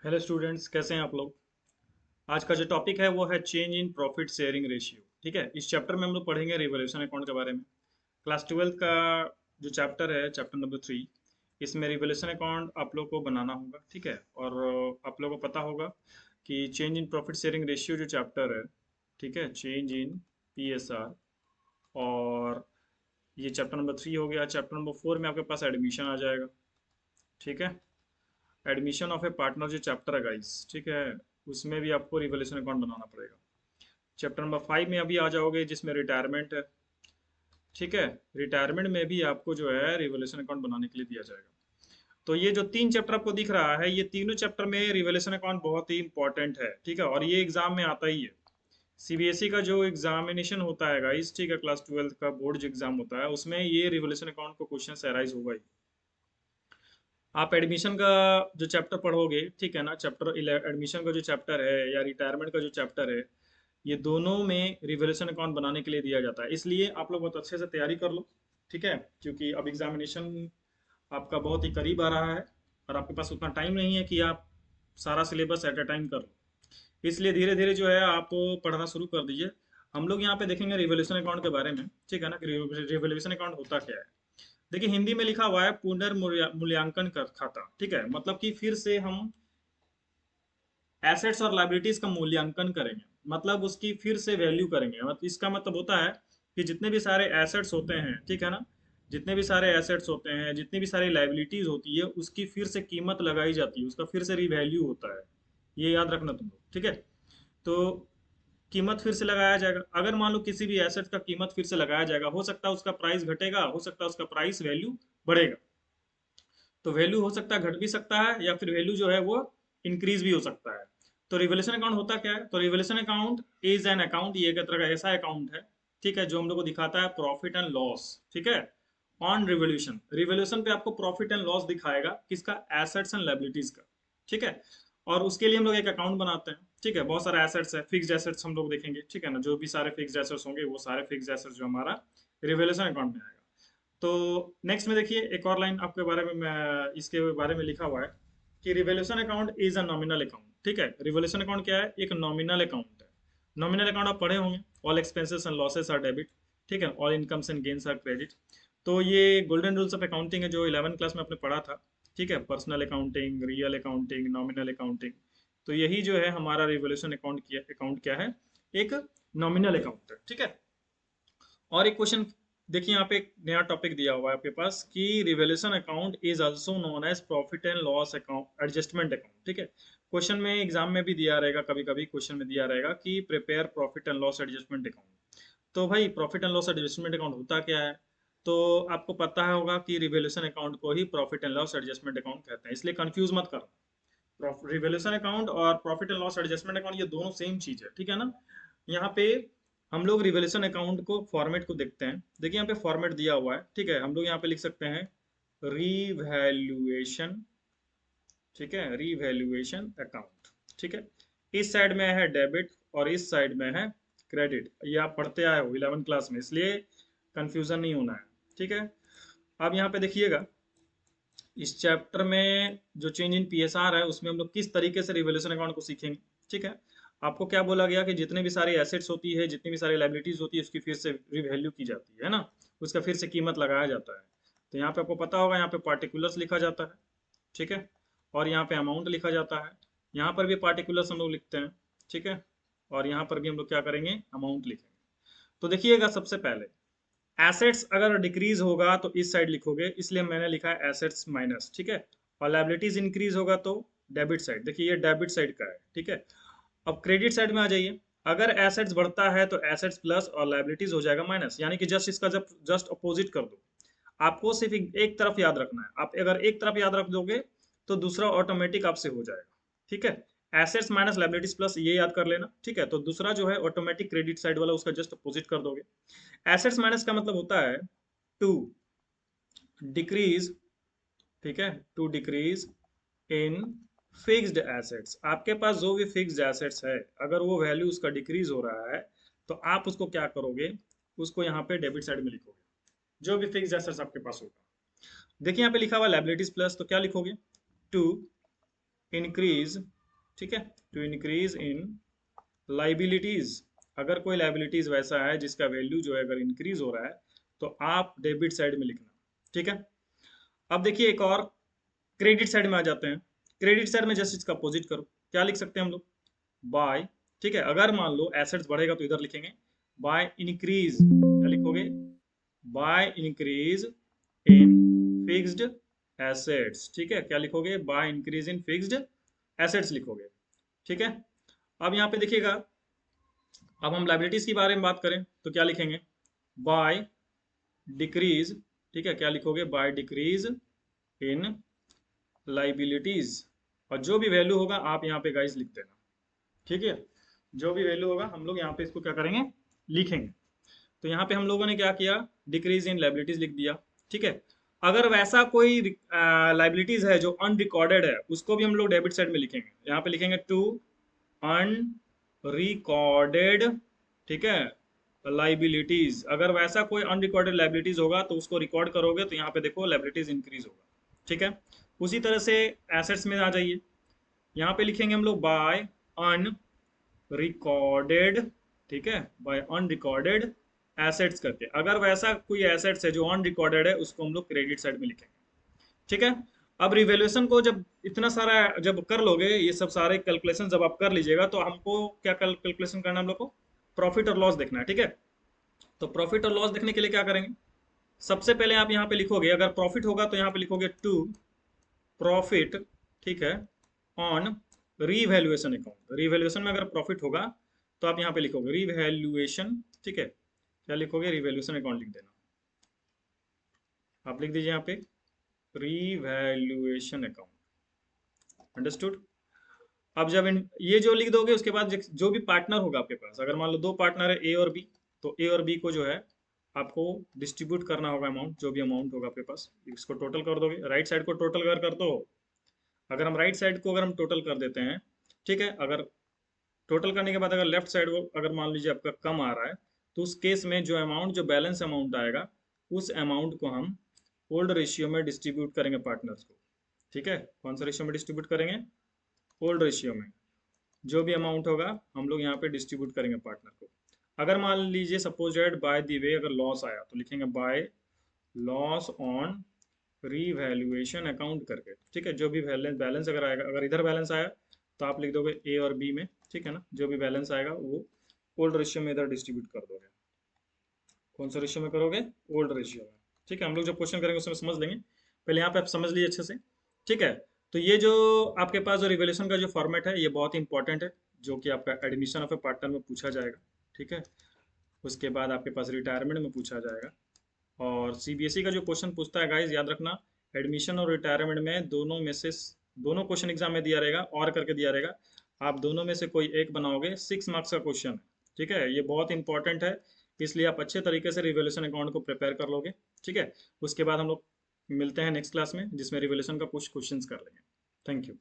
Hello students, कैसे हैं आप लोग। आज का जो टॉपिक है वो है change in profit sharing ratio. ठीक है, इस चैप्टर में हम लोग पढ़ेंगे रिवोल्यूशन अकाउंट के बारे में। क्लास 12 का जो चैप्टर है, चैप्टर नंबर 3, इसमें रिवोल्यूशन अकाउंट आप लोग को बनाना होगा। ठीक है, और आप लोग को पता होगा कि change in profit sharing ratio जो चैप्टर है, ठीक है, चेंज इन PSR, और ये चैप्टर नंबर 3 हो गया। चैप्टर नंबर 4 में आपके पास एडमिशन आ जाएगा। ठीक है, एडमिशन ऑफ ए पार्टनर जो चैप्टर है गाइस, ठीक है, उसमें भी आपको रिवोल्यूशन अकाउंट बनाना पड़ेगा। चैप्टर नंबर 5 में अभी आ जाओगे जिसमें रिटायरमेंट है। ठीक है, रिटायरमेंट में भी आपको जो है रिवोल्यूशन अकाउंट बनाने के लिए दिया जाएगा। तो ये जो 3 चैप्टर आपको दिख रहा है, ये तीनों चैप्टर में रिवोल्यूशन अकाउंट बहुत ही इंपॉर्टेंट है। ठीक है, और ये एग्जाम में आता ही है। CBSE का जो एग्जामिनेशन होता है गाइस, ठीक है, क्लास 12 का बोर्ड जो एग्जाम होता है उसमें ये रिवोल्यूशन अकाउंट को क्वेश्चन अराइज होगा ही। आप एडमिशन का जो चैप्टर पढ़ोगे, ठीक है ना, चैप्टर एडमिशन का जो चैप्टर है या रिटायरमेंट का जो चैप्टर है, ये दोनों में रिवोल्यूशन अकाउंट बनाने के लिए दिया जाता है। इसलिए आप लोग बहुत अच्छे से तैयारी कर लो। ठीक है, क्योंकि अब एग्जामिनेशन आपका बहुत ही करीब आ रहा है और आपके पास उतना टाइम नहीं है कि आप सारा सिलेबस एट ए टाइम कर लो। इसलिए धीरे धीरे जो है आप पढ़ना शुरू कर दीजिए। हम लोग यहाँ पे देखेंगे रिवोल्यूशन अकाउंट के बारे में। ठीक है ना, कि रिवोल्यूशन अकाउंट होता क्या है। देखिए, हिंदी में लिखा हुआ है पुनर्मूल्यांकन खाता। ठीक है, मतलब कि फिर से हम एसेट्स और लाइबिलिटीज का मूल्यांकन करेंगे, मतलब उसकी फिर से वैल्यू करेंगे। मतलब इसका मतलब होता है कि जितने भी सारे एसेट्स होते हैं, ठीक है ना, जितने भी सारे एसेट्स होते हैं, जितनी भी सारी लाइबिलिटीज होती है, उसकी फिर से कीमत लगाई जाती है, उसका फिर से रिवैल्यू होता है। ये याद रखना तुम लोग। ठीक है, तो कीमत फिर से लगाया जाएगा। अगर मान लो किसी भी एसेट का कीमत फिर से लगाया जाएगा, हो सकता है उसका प्राइस घटेगा, हो सकता है उसका प्राइस वैल्यू बढ़ेगा। तो वैल्यू हो सकता है घट भी सकता है, या फिर वैल्यू जो है वो इंक्रीज भी हो सकता है। तो रिवोल्यूशन अकाउंट होता क्या है? तो revolution account is an account, ये एक तरह का ऐसा अकाउंट है, ठीक है, जो हम लोग को दिखाता है प्रॉफिट एंड लॉस। ठीक है, ऑन रिवोल्यूशन, रिवोल्यूशन पे आपको प्रॉफिट एंड लॉस दिखाएगा, किसका? एसेट्स एंड लायबिलिटीज का। ठीक है, और उसके लिए हम लोग एक अकाउंट बनाते हैं। ठीक है, बहुत सारे एसेट्स है, फिक्स्ड एसेट्स हम लोग देखेंगे। ठीक है ना, जो भी सारे फिक्स्ड एसेट्स होंगे वो सारे फिक्स्ड एसेट्स जो हमारा रिवोल्यूशन अकाउंट में आएगा। तो नेक्स्ट में देखिए, एक और लाइन आपके बारे में इसके बारे में लिखा हुआ है कि revolution account is a nominal account. ठीक है, रिवोल्यूशन अकाउंट क्या है? एक नॉमिनल अकाउंट है। नॉमिनल अकाउंट आप पढ़े होंगे, all expenses and losses are debit. ठीक है, all incomes and gains are credit. तो ये गोल्डन रूल्स ऑफ अकाउंटिंग है जो 11 क्लास में आपने पढ़ा था। ठीक है, personal accounting, real accounting, nominal accounting. तो यही जो है हमारा रिवोल्यूशन अकाउंट क्या है? एक नॉमिनल अकाउंट है। ठीक है, और एक क्वेश्चन देखिए, यहाँ पे एक नया टॉपिक दिया हुआ है आपके पास कि revolution account is also known as profit and loss account adjustment account. ठीक है, क्वेश्चन में एग्जाम में भी दिया रहेगा, कभी कभी क्वेश्चन में दिया रहेगा कि prepare profit and loss adjustment account. तो भाई, profit and loss adjustment account होता क्या है? तो आपको पता होगा कि रिवोल्यूशन अकाउंट को ही profit and loss adjustment account कहते हैं, इसलिए कंफ्यूज मत करना। रिवोल्यूशन अकाउंट और profit and loss adjustment account ये दोनों सेम चीज है। ठीक है ना, यहाँ पे हम लोग रिवोल्यूशन अकाउंट को फॉर्मेट को देखते हैं। देखिए, यहाँ पे फॉर्मेट दिया हुआ है। ठीक है, हम लोग यहाँ पे लिख सकते हैं रिवैल्यूएशन। ठीक है, रिवैल्यूएशन अकाउंट। ठीक है, इस साइड में है डेबिट और इस साइड में है क्रेडिट। ये आप पढ़ते आए हो 11 क्लास में, इसलिए कंफ्यूजन नहीं होना है। ठीक है, अब यहाँ पे देखिएगा, इस चैप्टर में जो चेंज इन PSR है उसमें हम लोग किस तरीके से रिवोल्यूशन अकाउंट को सीखेंगे। ठीक है, आपको क्या बोला गया कि जितने भी सारी एसेट्स होती है, जितनी भी सारी लाइबिलिटीज होती है, उसकी फिर से रिवैल्यू की जाती है ना, उसका फिर से कीमत लगाया जाता है। तो यहाँ पे आपको पता होगा, यहाँ पे पार्टिकुलर्स लिखा जाता है। ठीक है, और यहाँ पे अमाउंट लिखा जाता है। यहाँ पर भी पार्टिकुलर्स हम लोग लिखते हैं। ठीक है, और यहाँ पर भी हम लोग क्या करेंगे? अमाउंट लिखेंगे। तो देखिएगा, सबसे पहले एसेट्स अगर डिक्रीज होगा तो इस साइड लिखोगे, इसलिए मैंने लिखा है एसेट्स माइनस। ठीक है, और लाइबिलिटीज इंक्रीज होगा तो डेबिट साइड। देखिए, ये डेबिट साइड का है। ठीक है, अब क्रेडिट साइड में आ जाइए। अगर एसेट्स बढ़ता है तो एसेट्स प्लस और लाइबिलिटीज हो जाएगा माइनस, यानी कि जस्ट इसका जब जस्ट अपोजिट कर दो। आपको सिर्फ एक तरफ याद रखना है। आप अगर एक तरफ याद रख दोगे तो दूसरा ऑटोमेटिक आपसे हो जाएगा। ठीक है, एसेट्स माइनस लाइबिलिटीज प्लस, ये याद कर लेना। ठीक है, तो दूसरा जो है ऑटोमेटिक क्रेडिट साइड वाला, उसका जस्ट अपोजिट कर दोगे। एसेट्स माइनस का मतलब होता है टू डिक्रीज। ठीक है, to decrease in fixed assets. आपके पास जो भी फिक्स्ड एसेट्स है, अगर वो वैल्यू उसका डिक्रीज हो रहा है, तो आप उसको क्या करोगे? उसको यहाँ पे डेबिट साइड में लिखोगे, जो भी फिक्स्ड एसेट्स आपके पास होगा। देखिए, यहाँ पे लिखा हुआ लाइबिलिटीज प्लस, तो क्या लिखोगे? टू इंक्रीज, ठीक है, टू इंक्रीज इन लाइबिलिटीज। अगर कोई लाइबिलिटीज वैसा है जिसका वैल्यू जो है अगर इंक्रीज हो रहा है तो आप डेबिट साइड में लिखना, ठीक है। अब देखिए एक और, क्रेडिट साइड में आ जाते हैं। क्रेडिट साइड में जस्ट इसका अपोजिट करो, क्या लिख सकते हैं हम लोग, बाय, ठीक है। अगर मान लो एसेट्स बढ़ेगा तो इधर लिखेंगे बाय इंक्रीज, क्या लिखोगे, by increase in fixed assets, ठीक है। क्या लिखोगे, by increase in fixed assets लिखोगे, ठीक है। अब यहाँ पे देखिएगा, अब हम लाइबिलिटीज के बारे में बात करें तो क्या लिखेंगे, बाय डिक्रीज, ठीक है। क्या लिखोगे, बाय डिक्रीज इन लाइबिलिटीज। और जो भी वैल्यू होगा आप यहाँ पे गाइस लिख देना, ठीक है। जो भी वैल्यू होगा हम लोग यहाँ पे इसको क्या करेंगे, लिखेंगे। तो यहाँ पे हम लोगों ने क्या किया, डिक्रीज इन लाइबिलिटीज लिख दिया, ठीक है। अगर वैसा कोई लाइबिलिटीज है जो अनरिकॉर्डेड है उसको भी हम लोग डेबिट साइड में लिखेंगे। यहाँ पे लिखेंगे टू अनरिकॉर्डेड, ठीक है, लाइबिलिटीज। अगर वैसा कोई अनरिकॉर्डेड लाइबिलिटीज होगा तो उसको रिकॉर्ड करोगे तो यहाँ पे देखो लाइबिलिटीज इंक्रीज होगा, ठीक है। उसी तरह से एसेट्स में आ जाइए, यहाँ पे लिखेंगे हम लोग बाय अनरिकॉर्डेड, ठीक है, बाय अनरिकॉर्डेड एसेट्स करके। अगर वैसा कोई एसेट्स है जो अनरिकॉर्डेड है उसको हम लोग क्रेडिट साइड में लिखेंगे, ठीक है। अब रिवैल्यूएशन को जब इतना सारा जब कर लोगे, ये सब सारे कैलकुलेशन जब आप कर लीजिएगा तो हमको क्या कैलकुलेशन करना है, हम लोग को प्रॉफिट और लॉस देखना है, ठीक है। तो प्रॉफिट और लॉस देखने के लिए क्या करेंगे, सबसे पहले आप यहाँ पे लिखोगे, अगर प्रॉफिट होगा तो यहाँ पे लिखोगे टू प्रॉफिट, ठीक है, ऑन रीवैल्यूएशन अकाउंट। रीवैल्यूएशन में अगर प्रॉफिट होगा तो आप यहाँ पे लिखोगे रीवैल्यूएशन, ठीक है। क्या लिखोगे, रीवैल्यूएशन अकाउंट लिख देना, आप लिख दीजिए यहाँ पे रीवैल्यूएशन अकाउंट, अंडरस्टूड। अब जब ये जो लिख दोगे उसके बाद जो भी पार्टनर होगा आपके पास, अगर मान लो दो पार्टनर है ए और बी, तो ए और बी को जो है आपको डिस्ट्रीब्यूट करना होगा अमाउंट, जो भी अमाउंट होगा आपके पास इसको टोटल कर दोगे। राइट साइड को टोटल कर दो, अगर हम राइट साइड को अगर हम टोटल कर देते हैं, ठीक है, अगर टोटल करने के बाद अगर लेफ्ट साइड को अगर मान लीजिए आपका कम आ रहा है तो उस केस में जो अमाउंट, जो बैलेंस अमाउंट आएगा उस अमाउंट को हम ओल्ड रेशियो में डिस्ट्रीब्यूट करेंगे पार्टनर्स को, ठीक है। कौन सा रेशियो में डिस्ट्रीब्यूट करेंगे, ओल्ड रेशियो में। जो भी अमाउंट होगा हम लोग यहाँ पे डिस्ट्रीब्यूट करेंगे पार्टनर को। अगर मान लीजिए suppose that by the way अगर लॉस आया तो लिखेंगे by loss on revaluation account करके, ठीक है। जो भी बैलेंस बैलेंस अगर आएगा, अगर इधर बैलेंस आया तो आप लिख दोगे ए और बी में, ठीक है ना। जो भी बैलेंस आएगा वो ओल्ड रेशियो में इधर डिस्ट्रीब्यूट कर दोगे। कौन सा रेशियो में करोगे, ओल्ड रेशियो में, ठीक है। हम लोग जब क्वेश्चन करेंगे उसमें समझ लेंगे, पहले यहाँ पे आप समझ लीजिए अच्छे से, ठीक है। तो ये जो आपके पास जो रिवैल्यूएशन का जो फॉर्मेट है ये बहुत इंपॉर्टेंट है, जो कि आपका एडमिशन ऑफ ए पार्टनर में पूछा जाएगा, ठीक है। उसके बाद आपके पास रिटायरमेंट में पूछा जाएगा। और सीबीएसई का जो क्वेश्चन पूछता है गाइज याद रखना, एडमिशन और रिटायरमेंट में दोनों में से दोनों क्वेश्चन एग्जाम में दिया रहेगा और करके दिया रहेगा, आप दोनों में से कोई एक बनाओगे, 6 मार्क्स का क्वेश्चन है, ठीक है। ये बहुत इंपॉर्टेंट है, इसलिए आप अच्छे तरीके से रिवैल्यूएशन अकाउंट को प्रिपेयर कर लोगे, ठीक है। उसके बाद हम लोग मिलते हैं नेक्स्ट क्लास में जिसमें रिवैल्यूएशन का कुछ क्वेश्चंस कर लेंगे। Thank you.